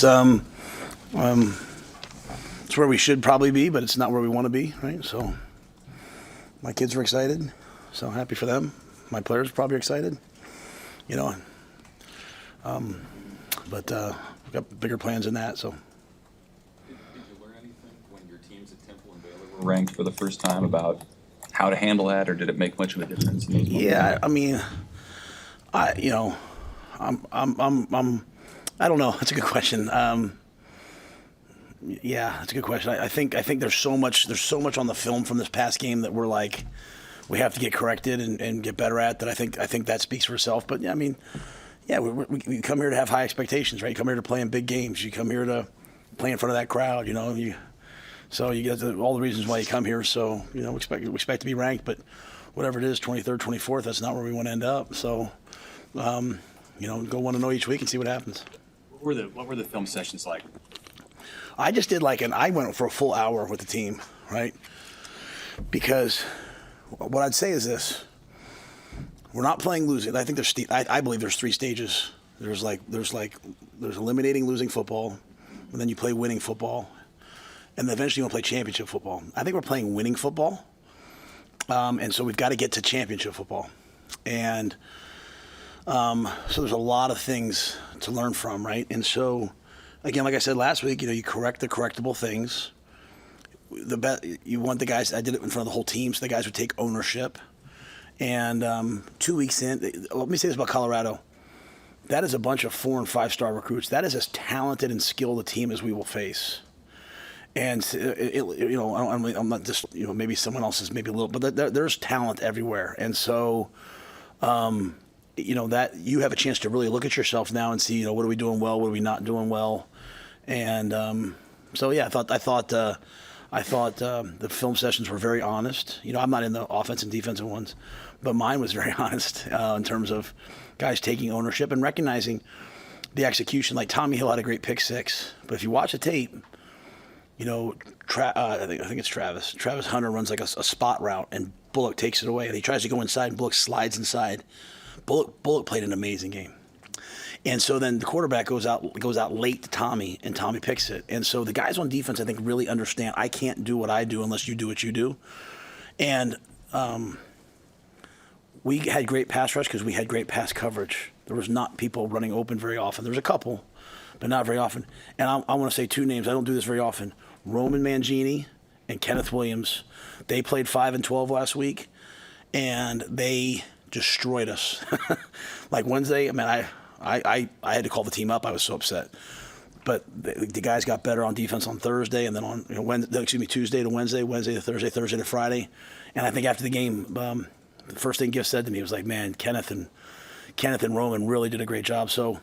Um, um, it's where we should probably be, but it's not where we want to be, right? So my kids were excited, so happy for them. My players are probably excited, you know. But we've got bigger plans than that. So Did you learn anything when your teams at Temple and Baylor were ranked for the first time about how to handle that, or did it make much of a difference in those moments? yeah, I mean, you know, I don't know. That's a good question. Yeah, that's a good question. I think there's so much on the film from this past game that we're like, we have to get corrected and get better at. That I think that speaks for itself. But yeah, I mean, yeah, we come here to have high expectations, right? You come here to play in big games. You come here to play in front of that crowd. You know, so you get all the reasons why you come here. So we expect to be ranked, but whatever it is, 23rd, 24th, that's not where we want to end up. So go 1-0 each week and see what happens. What were the film sessions like? I just did I went for a full hour with the team, right? Because what I'd say is this: we're not playing losing. I think I believe there's three stages. There's eliminating losing football, and then you play winning football, and then eventually you want to play championship football. I think we're playing winning football, and so we've got to get to championship football, and so there's a lot of things to learn from, right? And so, again, like I said last week, you correct the correctable things. You want the guys. I did it in front of the whole team, so the guys would take ownership. And 2 weeks in, let me say this about Colorado. That is a bunch of 4- and 5-star recruits. That is as talented and skilled a team as we will face. And I'm not just maybe someone else is maybe a little, but there's talent everywhere. And so, that you have a chance to really look at yourself now and see, what are we doing well, what are we not doing well, and so yeah, I thought the film sessions were very honest. I'm not in the offense and defensive ones, but mine was very honest in terms of guys taking ownership and recognizing the execution. Like Tommy Hill had a great pick six, but if you watch the tape, I think it's Travis. Travis Hunter runs like a spot route, and Bullock takes it away, and he tries to go inside, and Bullock slides inside. Bullock played an amazing game. And so then the quarterback goes out late to Tommy, and Tommy picks it. And so the guys on defense, I think, really understand I can't do what I do unless you do what you do. And we had great pass rush because we had great pass coverage. There was not people running open very often. There was a couple, but not very often. And I want to say two names. I don't do this very often. Roman Mangini and Kenneth Williams. They played 5 and 12 last week, and they destroyed us. Like Wednesday, I mean, I had to call the team up. I was so upset. But the guys got better on defense on Thursday, and then on Tuesday to Wednesday, Wednesday to Thursday, Thursday to Friday. And I think after the game, the first thing Giff said to me was like, "Man, Kenneth and Roman really did a great job." So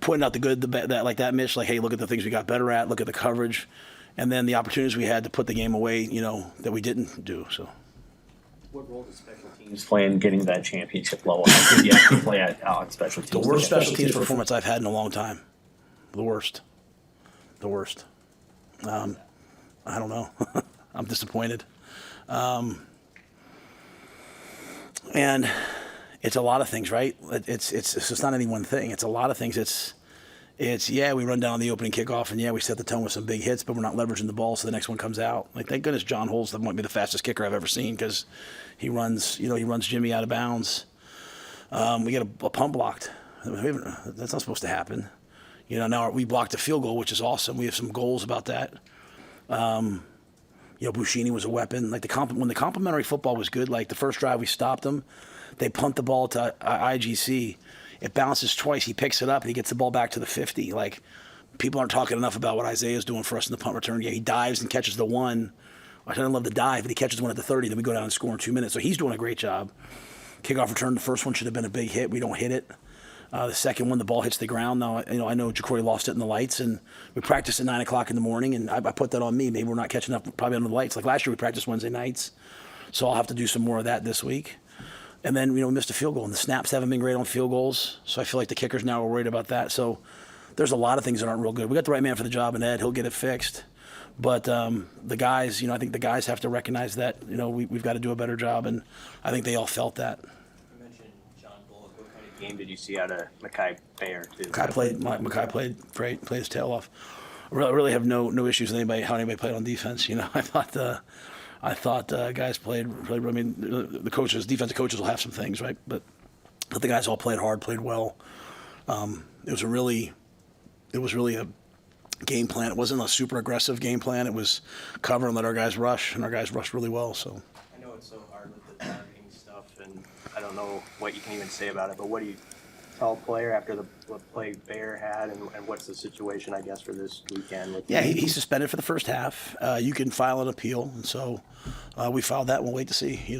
pointing out the good, the bad, that Mitch, like, hey, look at the things we got better at, look at the coverage, and then the opportunities we had to put the game away, that we didn't do. So. What role does special teams play in getting that championship level? How good you have to play on special teams? The worst special teams performance I've had in a long time. The worst. I don't know. I'm disappointed. And it's a lot of things, right? It's not any one thing. It's a lot of things. It's we run down the opening kickoff, and we set the tone with some big hits, but we're not leveraging the ball, so the next one comes out. Like, thank goodness John Holtz might be the fastest kicker I've ever seen, because he runs Jimmy out of bounds. We get a punt blocked. That's not supposed to happen. Now we blocked a field goal, which is awesome. We have some goals about that. Buschini was a weapon. Like when the complimentary football was good, like the first drive we stopped them, they punt the ball to IGC. It bounces twice. He picks it up, and he gets the ball back to the 50. Like, people aren't talking enough about what Isaiah's doing for us in the punt return. Yeah, he dives and catches the one. I don't love the dive, but he catches one at the 30. Then we go down and score in 2 minutes. So he's doing a great job. Kickoff return, the first one should have been a big hit. We don't hit it. The second one, the ball hits the ground. Now, I know Jacory lost it in the lights, and we practiced at 9 o'clock in the morning, and I put that on me. Maybe we're not catching up probably under the lights. Like last year, we practiced Wednesday nights. So I'll have to do some more of that this week. And then, we missed a field goal, and the snaps haven't been great on field goals. So I feel like the kickers now are worried about that. So there's a lot of things that aren't real good. We got the right man for the job, and Ed, he'll get it fixed. But the guys, I think the guys have to recognize that, we've got to do a better job, and I think they all felt that. You mentioned John Bullock. What kind of game did you see out of Mekhi Bayer too? Mekhi played great, played his tail off. I really have no issues with how anybody played on defense. I thought guys played. I mean, the coaches, defensive coaches, will have some things, right? But the guys all played hard, played well. It was really a game plan. It wasn't a super aggressive game plan. It was cover and let our guys rush, and our guys rushed really well. So I know it's so hard with the targeting stuff, and I don't know what you can even say about it. But what do you tell a player after what play Bayer had, and what's the situation, I guess, for this weekend? He's suspended for the first half. You can file an appeal, and so we filed that. We'll wait to see. We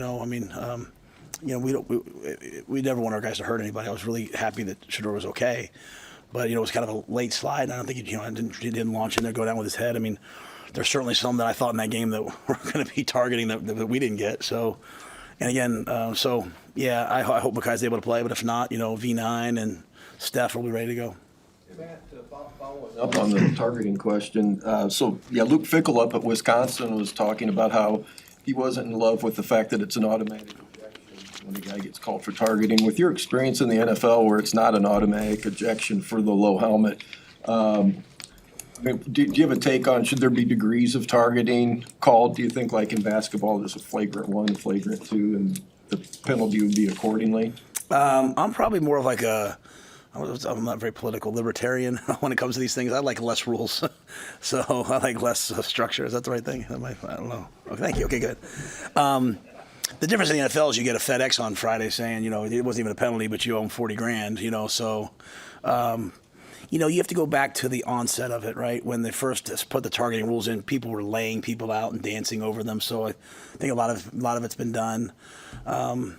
never want our guys to hurt anybody. I was really happy that Shedeur was okay. But, it was kind of a late slide. And I don't think he didn't launch in there, go down with his head. I mean, there's certainly some that I thought in that game that were going to be targeting that we didn't get. So, and again, I hope Mekhi's able to play. But if not, V9 and Steph will be ready to go. Matt, following up on the targeting question. Luke Fickell up at Wisconsin was talking about how he wasn't in love with the fact that it's an automatic ejection when a guy gets called for targeting. With your experience in the NFL where it's not an automatic ejection for the low helmet, do you have a take on should there be degrees of targeting called? Do you think like in basketball there's a flagrant 1, flagrant 2, and the penalty would be accordingly? I'm probably more of like I'm not very political, libertarian when it comes to these things. I like less rules. So I like less structure. Is that the right thing? I don't know. Oh, thank you. Okay, good. The difference in the NFL is you get a FedEx on Friday saying, it wasn't even a penalty, but you owe him $40,000, so, you have to go back to the onset of it, right? When they first put the targeting rules in, people were laying people out and dancing over them. So I think a lot of it's been done. So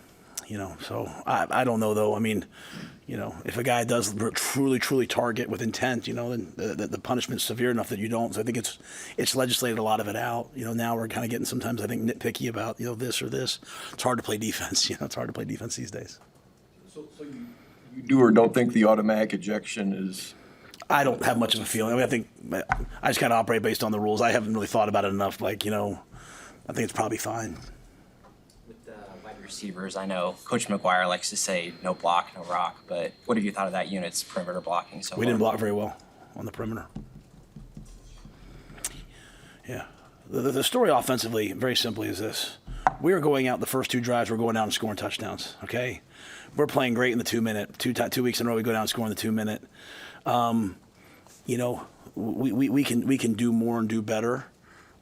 I don't know though. I mean, if a guy does truly target with intent, then the punishment's severe enough that you don't. So I think it's legislated a lot of it out. Now we're kind of getting sometimes I think nitpicky about this or this. It's hard to play defense. It's hard to play defense these days. So you do or don't think the automatic ejection is? I don't have much of a feeling. I mean, I think I just kind of operate based on the rules. I haven't really thought about it enough. I think it's probably fine. Receivers, I know Coach McGuire likes to say no block, no rock, but what have you thought of that unit's perimeter blocking so far? We didn't block very well on the perimeter. Yeah. The story offensively, very simply, is this. We are going out the first 2 drives, we're going down and scoring touchdowns, okay? We're playing great in the 2 minute. 2 weeks in a row, we go down and score in the 2 minute. We can do more and do better.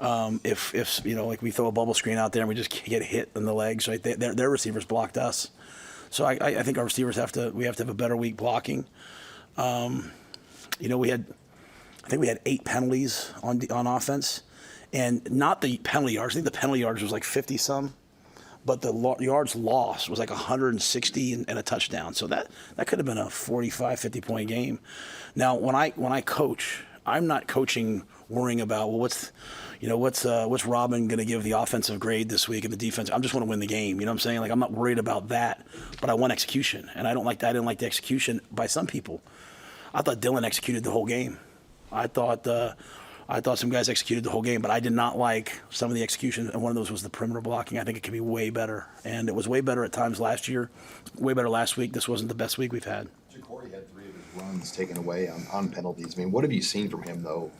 If like we throw a bubble screen out there and we just get hit in the legs, right? Their receivers blocked us, so I think our receivers have to have a better week blocking. We had 8 penalties on offense, and not the penalty yards. I think the penalty yards was like 50 some, but the yards lost was like 160 and a touchdown. So that could have been a 45, 50 point game. Now when I coach, I'm not coaching worrying about what's Robin going to give the offensive grade this week and the defense. I just want to win the game. You know what I'm saying? Like I'm not worried about that, but I want execution, and I didn't like the execution by some people. I thought Dylan executed the whole game. I thought some guys executed the whole game, but I did not like some of the execution, and one of those was the perimeter blocking. I think it could be way better, and it was way better at times last year, way better last week. This wasn't the best week we've had. Jacory had 3 of his runs taken away on penalties. I mean, what have you seen from him, though,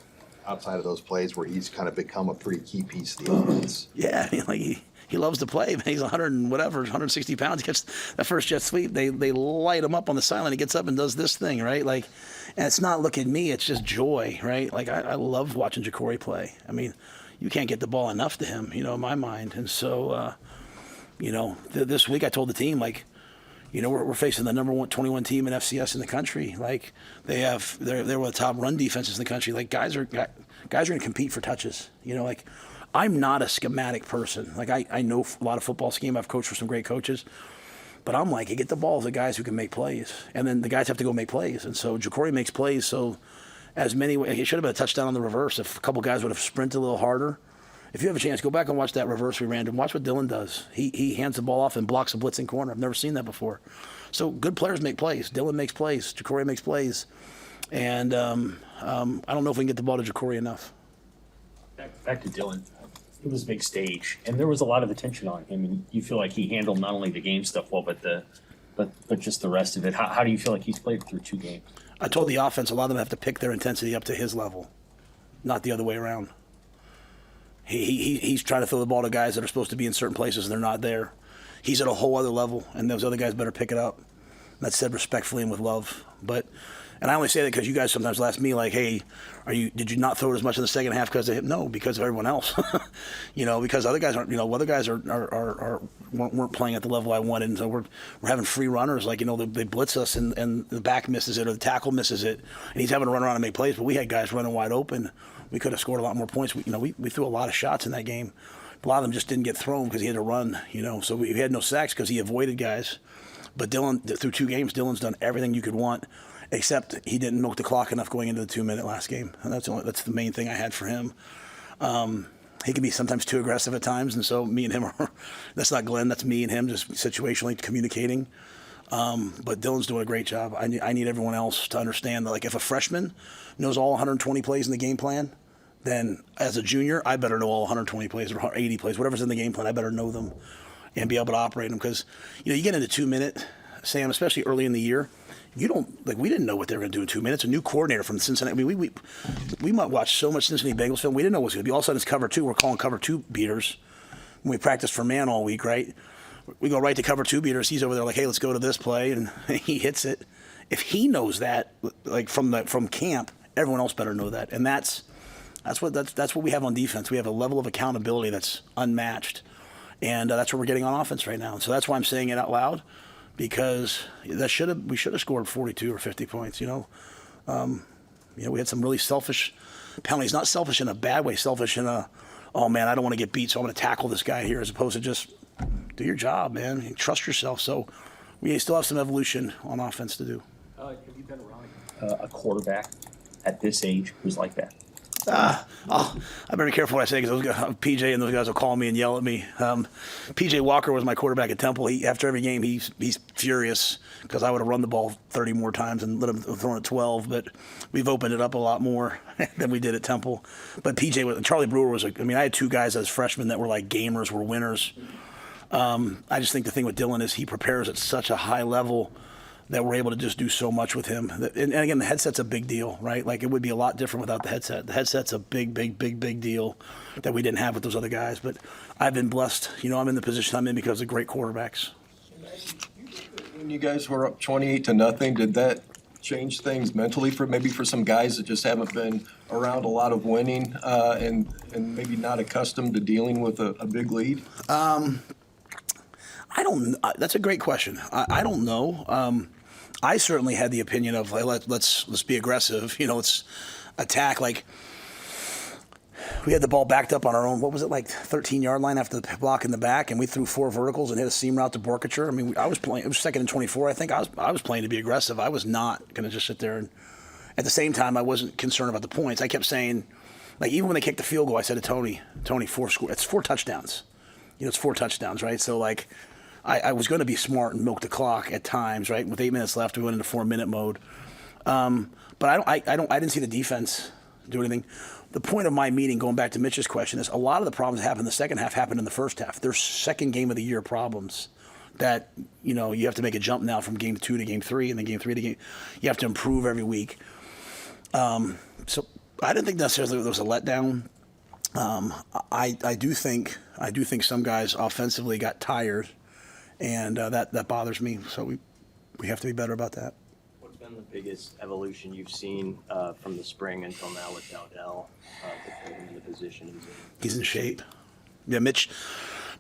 outside of those plays where he's kind of become a pretty key piece of the offense? Yeah, he loves to play. Man, he's 160 pounds. He gets that first jet sweep. They light him up on the sideline. He gets up and does this thing, right? And it's not look at me. It's just joy, right? I love watching Jacory play. I mean, you can't get the ball enough to him, in my mind. And so, this week I told the team, we're facing the number 21 team in FCS in the country. They're one of the top run defenses in the country. Guys are going to compete for touches. I'm not a schematic person. I know a lot of football scheme. I've coached for some great coaches, but I'm you get the ball to the guys who can make plays, and then the guys have to go make plays. And so Jacory makes plays. So it should have been a touchdown on the reverse if a couple guys would have sprinted a little harder. If you have a chance, go back and watch that reverse we ran and watch what Dylan does. He hands the ball off and blocks a blitzing corner. I've never seen that before. So good players make plays. Dylan makes plays. Jacory makes plays. And I don't know if we can get the ball to Jacory enough. Back to Dylan. It was a big stage, and there was a lot of attention on him, and you feel like he handled not only the game stuff well, but the But just the rest of it, how do you feel like he's played through 2 games? I told the offense a lot of them have to pick their intensity up to his level, not the other way around. He's trying to throw the ball to guys that are supposed to be in certain places and they're not there. He's at a whole other level, and those other guys better pick it up. That's said respectfully and with love. And I only say that because you guys sometimes ask me, like, hey, did you not throw it as much in the second half because of him? No, because of everyone else. Because other guys weren't playing at the level I wanted, and so we're having free runners, like, they blitz us and the back misses it or the tackle misses it, and he's having to run around and make plays, but we had guys running wide open. We could have scored a lot more points. We threw a lot of shots in that game. A lot of them just didn't get thrown because he had to run, so we had no sacks because he avoided guys. But Dylan, through 2 games, Dylan's done everything you could want, except he didn't milk the clock enough going into the 2-minute last game. And that's the main thing I had for him. He can be sometimes too aggressive at times, and so me and him that's not Glenn, that's me and him just situationally communicating. But Dylan's doing a great job. I need everyone else to understand that, like, if a freshman knows all 120 plays in the game plan, then as a junior, I better know all 120 plays or 80 plays, whatever's in the game plan, I better know them and be able to operate them. Because, you get into 2-minute, Sam, especially early in the year, we didn't know what they were going to do in 2 minutes. A new coordinator from Cincinnati. I mean, we might watch so much Cincinnati Bengals film. We didn't know what it was going to be. All of a sudden, it's cover 2. We're calling cover 2 beaters. When we practiced for man all week, right? We go right to cover 2 beaters. He's over there like, hey, let's go to this play, and he hits it. If he knows that, like from camp, everyone else better know that. And that's what we have on defense. We have a level of accountability that's unmatched, and that's what we're getting on offense right now. And so that's why I'm saying it out loud, because we should have scored 42 or 50 points. We had some really selfish penalties. Not selfish in a bad way. Selfish in a, oh man, I don't want to get beat, so I'm going to tackle this guy here, as opposed to just do your job, man. Trust yourself. So we still have some evolution on offense to do. Have you been around a quarterback at this age who's like that? I better be careful what I say, because PJ and those guys will call me and yell at me. PJ Walker was my quarterback at Temple. After every game, he's furious because I would have run the ball 30 more times and let him throw it 12. But we've opened it up a lot more than we did at Temple. But Charlie Brewer I had 2 guys as freshmen that were like gamers, were winners. I just think the thing with Dylan is he prepares at such a high level that we're able to just do so much with him. And again, the headset's a big deal, right? Like, it would be a lot different without the headset. The headset's a big deal that we didn't have with those other guys. But I've been blessed. I'm in the position I'm in because of great quarterbacks. When you guys were up 28-0, did that change things mentally for some guys that just haven't been around a lot of winning and maybe not accustomed to dealing with a big lead? That's a great question. I don't know. I certainly had the opinion of, like, let's be aggressive. Let's attack. Like, we had the ball backed up on our own. What was it, like 13-yard line after the block in the back, and we threw 4 verticals and hit a seam route to Borkacher. I mean, I was playing. It was 2nd and 24. I think I was playing to be aggressive. I was not going to just sit there. And at the same time, I wasn't concerned about the points. I kept saying, like, even when they kicked the field goal, I said to Tony, 4 score. It's 4 touchdowns. It's 4 touchdowns, right? So, like, I was going to be smart and milk the clock at times, right? With 8 minutes left, we went into 4-minute mode. But I didn't see the defense do anything. The point of my meeting, going back to Mitch's question, is a lot of the problems that happened in the second half happened in the first half. There's second game of the year problems that, you have to make a jump now from game 2 to game 3, and then game 3 to game. You have to improve every week. So I didn't think necessarily there was a letdown. I do think some guys offensively got tired. And that bothers me. So we have to be better about that. What's been the biggest evolution you've seen from the spring until now with Dowdell to put him in the position he's in? He's in shape. Yeah, Mitch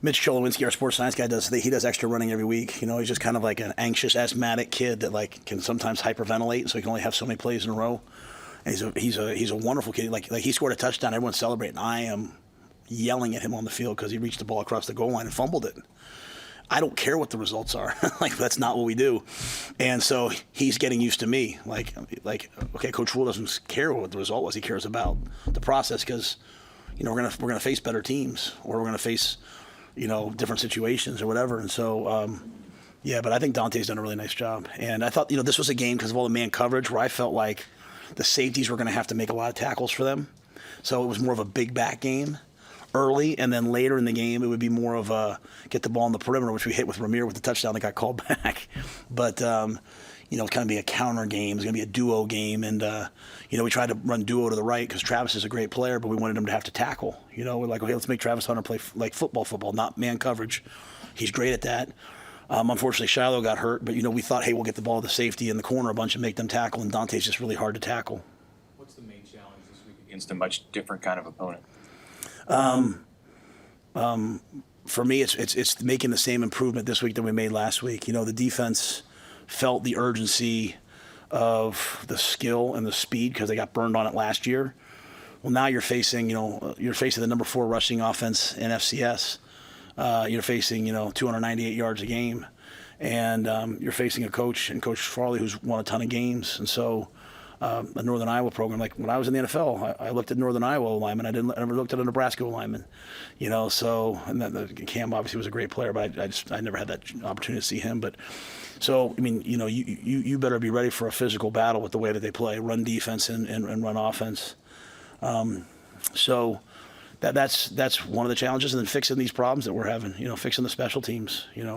Cholowinski, our sports science guy, he does extra running every week. He's just kind of like an anxious, asthmatic kid that, like, can sometimes hyperventilate, so he can only have so many plays in a row. And he's a wonderful kid. Like he scored a touchdown, everyone's celebrating. I am yelling at him on the field because he reached the ball across the goal line and fumbled it. I don't care what the results are. Like, that's not what we do. And so he's getting used to me. Like, okay, Coach Rhule doesn't care what the result was. He cares about the process, because, we're gonna face better teams, or we're gonna face, different situations or whatever. And so, but I think Dante's done a really nice job. And I thought, this was a game because of all the man coverage where I felt like the safeties were gonna have to make a lot of tackles for them. So it was more of a big back game. early, and then later in the game it would be more of a get the ball on the perimeter, which we hit with Ramir with the touchdown that got called back. But it's kind of be a counter game. It's going to be a duo game, and we tried to run duo to the right because Travis is a great player, but we wanted him to have to tackle. We're like, okay, let's make Travis Hunter play like football, not man coverage. He's great at that. Unfortunately, Shiloh got hurt, but we thought, hey, we'll get the ball to the safety in the corner a bunch and make them tackle, and Dante's just really hard to tackle. What's the main challenge this week against a much different kind of opponent? For me, it's making the same improvement this week that we made last week. The defense felt the urgency of the skill and the speed because they got burned on it last year. Well, now you're facing the number 4 rushing offense in FCS. You're facing 298 yards a game, and you're facing a coach Farley who's won a ton of games. And so a Northern Iowa program, like when I was in the NFL, I looked at Northern Iowa linemen. I never looked at a Nebraska lineman. So and Cam obviously was a great player, but I never had that opportunity to see him. But so you better be ready for a physical battle with the way that they play, run defense and run offense. So that's one of the challenges, and then fixing these problems that we're having. Fixing the special teams. We've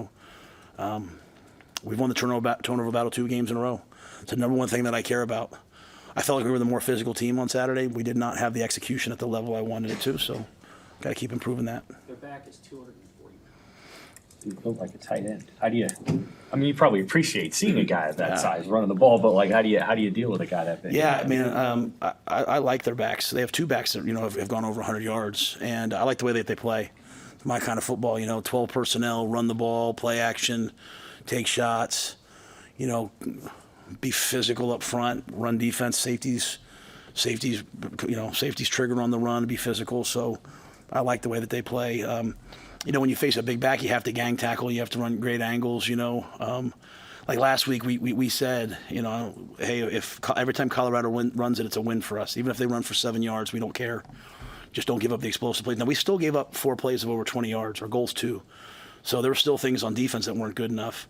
won the turnover battle 2 games in a row. It's the number one thing that I care about. I felt like we were the more physical team on Saturday. We did not have the execution at the level I wanted it to, so got to keep improving that. Their back is 240. You built like a tight end. How do you? I mean, you probably appreciate seeing a guy of that size running the ball, but like, how do you deal with a guy that big? Yeah, I mean, I like their backs. They have 2 backs that have gone over 100 yards, and I like the way that they play. It's my kind of football. 12 personnel, run the ball, play action, take shots. Be physical up front, run defense, safeties trigger on the run, be physical. So I like the way that they play. When you face a big back, you have to gang tackle, you have to run great angles. Like last week, we said, hey, if every time Colorado runs it, it's a win for us. Even if they run for 7 yards, we don't care. Just don't give up the explosive plays. Now, we still gave up 4 plays of over 20 yards. Our goal's 2. So there were still things on defense that weren't good enough.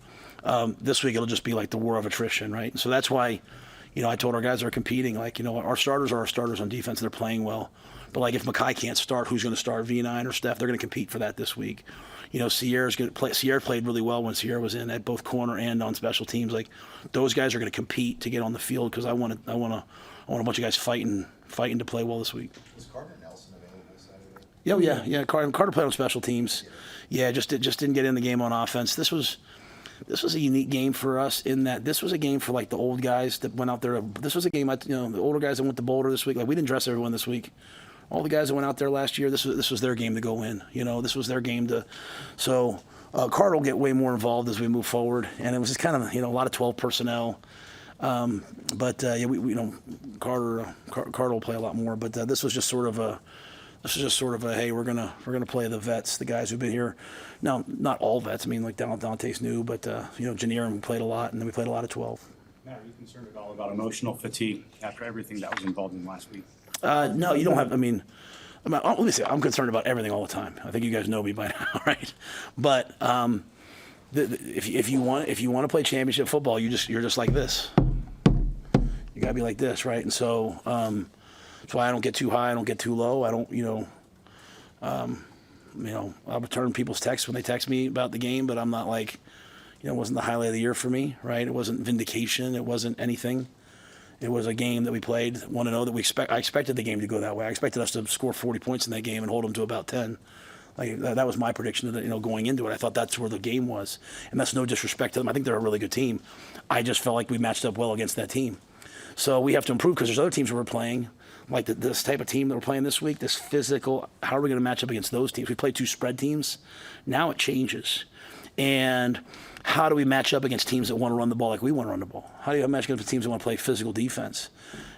This week it'll just be like the war of attrition, right? So that's why, I told our guys that are competing, like, our starters are our starters on defense. They're playing well. But like if Mackay can't start, who's going to start? V9 or Steph? They're going to compete for that this week. Sierra's going to play. Sierra played really well when Sierra was in at both corner and on special teams. Like those guys are going to compete to get on the field because I want a bunch of guys fighting to play well this week. Was Carter Nelson available Saturday? Yeah. Carter played on special teams. Yeah, just didn't get in the game on offense. This was a unique game for us in that this was a game for like the old guys that went out there. This was a game, the older guys that went to Boulder this week. Like we didn't dress everyone this week. All the guys that went out there last year, this was their game to go win. This was their game to. So Carter will get way more involved as we move forward, and it was just kind of a lot of 12 personnel. Carter will play a lot more. But this was just sort of a. Hey, we're gonna play the vets, the guys who've been here. Now, not all vets. I mean, like Dante's new, but Janier played a lot, and then we played a lot of 12. Matt, are you concerned at all about emotional fatigue after everything that was involved in last week? No, you don't have. I mean, let me say, I'm concerned about everything all the time. I think you guys know me by now, right? But if you want to play championship football, you're just like this. You gotta be like this, right? And so. That's why I don't get too high, I don't get too low. I don't, I'll return people's texts when they text me about the game, but I'm not like, it wasn't the highlight of the year for me, right? It wasn't vindication. It wasn't anything. It was a game that we played 1-0 I expected the game to go that way. I expected us to score 40 points in that game and hold them to about 10. Like that was my prediction that, going into it. I thought that's where the game was. And that's no disrespect to them. I think they're a really good team. I just felt like we matched up well against that team. So we have to improve because there's other teams who we're playing. Like this type of team that we're playing this week, this physical, how are we going to match up against those teams? We played 2 spread teams. Now it changes. And how do we match up against teams that want to run the ball like we want to run the ball? How do you match up against teams that want to play physical defense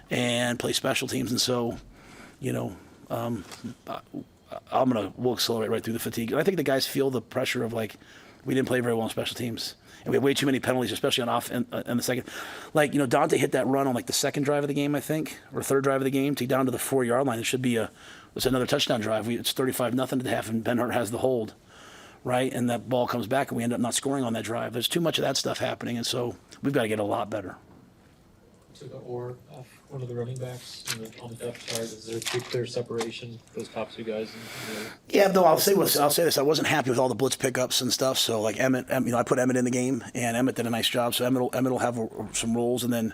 and play special teams? And so, we'll accelerate right through the fatigue. And I think the guys feel the pressure of like, we didn't play very well on special teams. And we had way too many penalties, especially on off in the second. Like, Dante hit that run on like the second drive of the game, I think, or third drive of the game to get down to the 4-yard line. It should be it's another touchdown drive. It's 35-0 to half, and Ben-Hurt has the hold, right? And that ball comes back, and we end up not scoring on that drive. There's too much of that stuff happening, and so we've got to get a lot better. took an oar off one of the running backs on the depth chart. Is there pretty clear separation, those top two guys? Yeah, though I'll say this. I wasn't happy with all the blitz pickups and stuff. So like Emmett, I put Emmett in the game, and Emmett did a nice job. So Emmett will have some roles, and then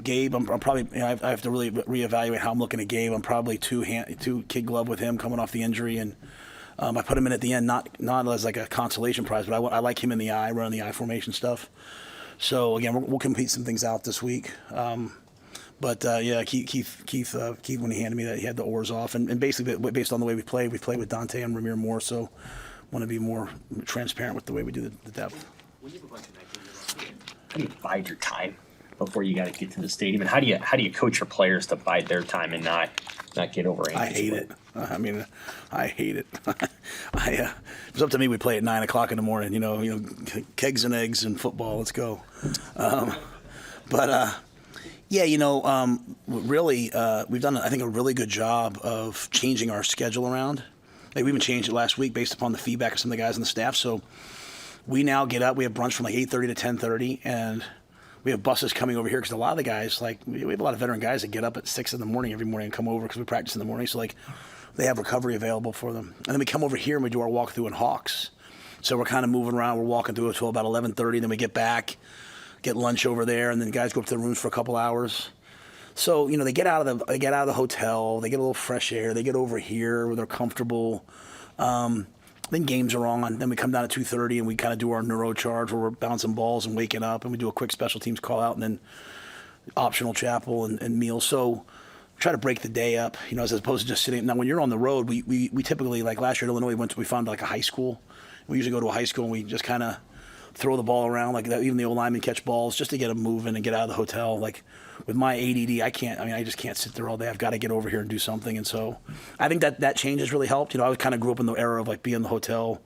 Gabe. I'm probably I have to really reevaluate how I'm looking at Gabe. I'm probably too kid glove with him coming off the injury, and I put him in at the end, not as like a consolation prize, but I like him in the eye, running the eye formation stuff. So again, we'll compete some things out this week. But Keith, when he handed me that, he had the oars off, and basically based on the way we played with Dante and Ramir more. So, want to be more transparent with the way we do the depth. When you have a bunch of night games, how do you bide your time before you got to get to the stadium, and how do you coach your players to bide their time and not get overanxious? I hate it. I hate it. If it's up to me, we play at 9 o'clock in the morning. You know, kegs and eggs and football. Let's go. Really, we've done, I think, a really good job of changing our schedule around. Like, we even changed it last week based upon the feedback of some of the guys on the staff. So we now get up. We have brunch from like 8:30 to 10:30, and we have buses coming over here because a lot of the guys, like, we have a lot of veteran guys that get up at 6 in the morning every morning and come over because we practice in the morning. So, like, they have recovery available for them. And then we come over here and we do our walkthrough in Hawks. So we're kind of moving around. We're walking through until about 11:30. Then we get back, get lunch over there, and then the guys go up to their rooms for a couple hours. So, they get out of the hotel, they get a little fresh air, they get over here where they're comfortable. Then games are on. Then we come down at 2:30 and we kind of do our neuro charge where we're bouncing balls and waking up, and we do a quick special teams call out, and then optional chapel and meals. So try to break the day up, as opposed to just sitting. Now, when you're on the road, we typically, like last year at Illinois, we found like a high school. We usually go to a high school and we just kind of throw the ball around like that. Even the old linemen catch balls just to get them moving and get out of the hotel. Like, with my ADD, I just can't sit there all day. I've got to get over here and do something. And so I think that change has really helped. I kind of grew up in the era of like being in the hotel,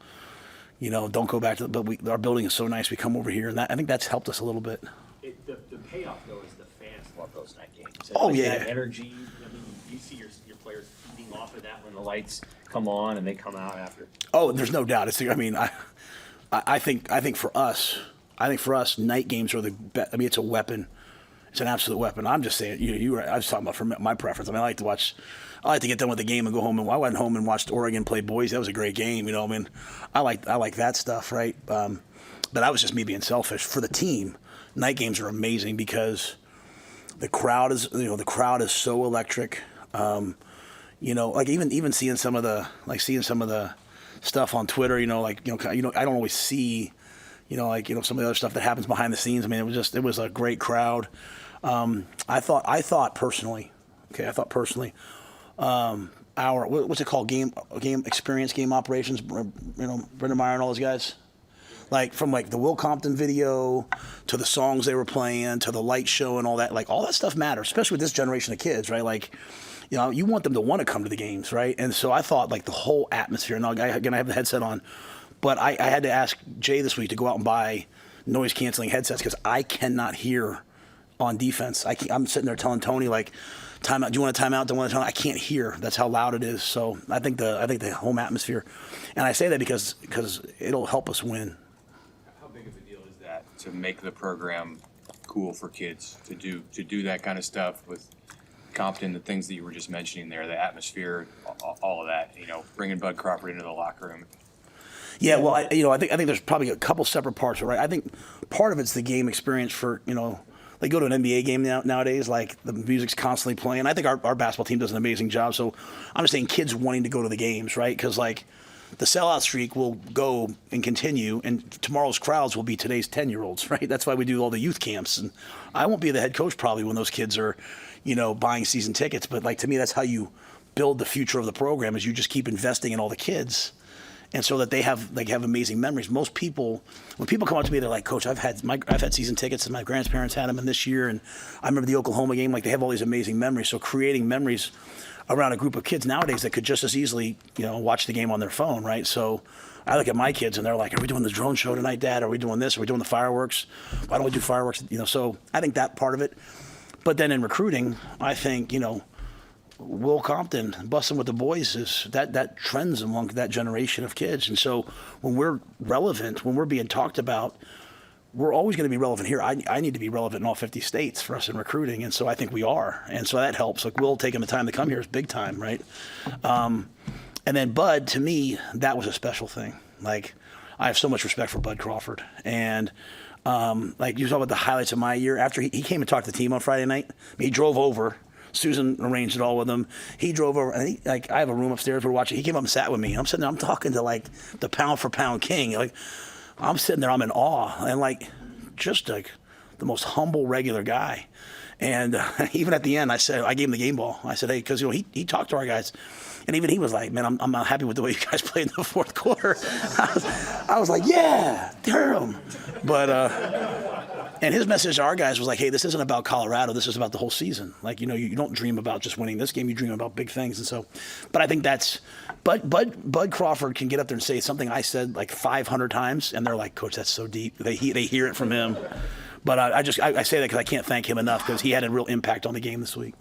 don't go back to but our building is so nice. We come over here, and I think that's helped us a little bit. The payoff, though, is the fans love those night games. Oh, like yeah. That energy, you see your players feeding off of that when the lights come on and they come out after. Oh, there's no doubt. I think for us, night games are the best. It's a weapon. It's an absolute weapon. I'm just saying, I was talking about from my preference. I like to get done with the game and go home. And I went home and watched Oregon play Boise. That was a great game. I like that stuff, right? But that was just me being selfish. For the team, night games are amazing because the crowd is so electric. Like even seeing some of the stuff on Twitter. I don't always see. Some of the other stuff that happens behind the scenes. It was a great crowd. I thought personally, our what's it called? Game experience, game operations. Brendan Meyer and all those guys. Like from like the Will Compton video to the songs they were playing to the light show and all that. Like all that stuff matters, especially with this generation of kids, right? Like, you want them to want to come to the games, right? And so I thought like the whole atmosphere. Now again, I have the headset on. But I had to ask Jay this week to go out and buy noise-canceling headsets because I cannot hear on defense. I'm sitting there telling Tony, like, timeout. Do you want a timeout? Don't want a timeout? I can't hear. That's how loud it is. So I think the home atmosphere, and I say that because it'll help us win. How big of a deal is that to make the program cool for kids to do that kind of stuff with Compton, the things that you were just mentioning there, the atmosphere, all of that, bringing Bud Crawford into the locker room? Yeah, well, I think there's probably a couple separate parts, right? I think part of it's the game experience for, they go to an NBA game nowadays, like the music's constantly playing. I think our basketball team does an amazing job. So I'm just saying kids wanting to go to the games, right? Because like the sellout streak will go and continue, and tomorrow's crowds will be today's 10-year-olds, right? That's why we do all the youth camps. And I won't be the head coach probably when those kids are, buying season tickets. But like to me, that's how you build the future of the program is you just keep investing in all the kids. And so that they have amazing memories. Most people, when people come up to me, they're like, "Coach, I've had season tickets, and my grandparents had them, and this year, and I remember the Oklahoma game." Like they have all these amazing memories. So creating memories around a group of kids nowadays that could just as easily, watch the game on their phone, right? So I look at my kids, and they're like, "Are we doing the drone show tonight, Dad? Are we doing this? Are we doing the fireworks? Why don't we do fireworks?" So I think that part of it. But then in recruiting, I think Will Compton busting with the boys is that trends among that generation of kids. And so when we're relevant, when we're being talked about, we're always going to be relevant here. I need to be relevant in all 50 states for us in recruiting, and so I think we are, and so that helps. Like Will taking the time to come here is big time, right? And then Bud, to me, that was a special thing. Like I have so much respect for Bud Crawford, and like you saw about the highlights of my year. After he came and talked to the team on Friday night, he drove over. Susan arranged it all with him. He drove over, and I have a room upstairs. We're watching. He came up and sat with me. I'm sitting there. I'm talking to like the pound for pound king. Like I'm sitting there. I'm in awe, and like just like the most humble, regular guy. And even at the end, I gave him the game ball. I said, hey, because he talked to our guys, and even he was like, man, I'm not happy with the way you guys played in the fourth quarter. I was like, yeah, Durham. But and his message to our guys was like, hey, this isn't about Colorado. This is about the whole season. Like, you don't dream about just winning this game. You dream about big things. And so, but I think that's, Bud Crawford can get up there and say something I said like 500 times, and they're like, Coach, that's so deep. They hear it from him. But I say that because I can't thank him enough because he had a real impact on the game this week.